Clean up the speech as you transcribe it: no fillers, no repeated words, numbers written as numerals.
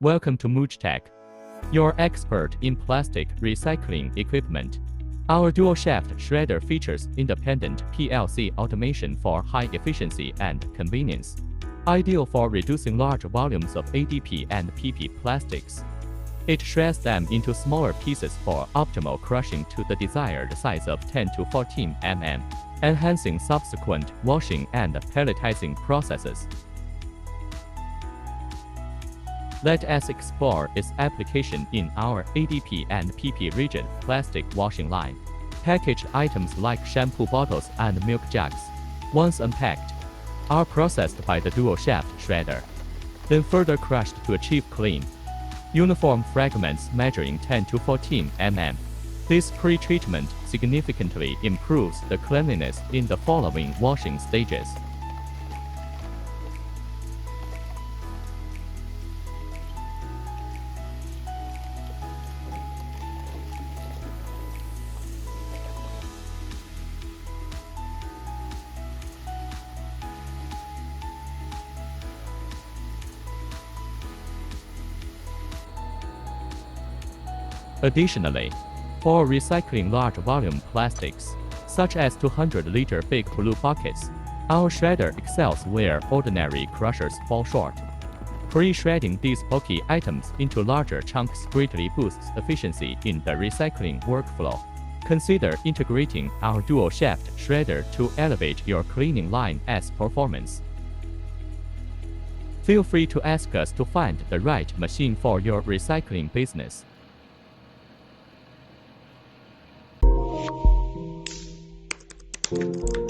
Welcome to MOOGE Tech, your expert in plastic recycling equipment. Our dual-shaft shredder features independent PLC automation for high efficiency and convenience, ideal for reducing large volumes of ADP and PP plastics. It shreds them into smaller pieces for optimal crushing to the desired size of 10 to 14 mm, enhancing subsequent washing and pelletizing processes. Let us explore its application in our ADP and PP rigid plastic washing line. Packaged items like shampoo bottles and milk jugs, once unpacked, are processed by the dual-shaft shredder, then further crushed to achieve clean, uniform fragments measuring 10 to 14 mm. This pre-treatment significantly improves the cleanliness in the following washing stages. Additionally, for recycling large volume plastics, such as 200-liter big blue buckets, our shredder excels where ordinary crushers fall short. Pre-shredding these bulky items into larger chunks greatly boosts efficiency in the recycling workflow. Consider integrating our dual-shaft shredder to elevate your cleaning line's performance. Feel free to ask us to find the right machine for your recycling business. Thank you.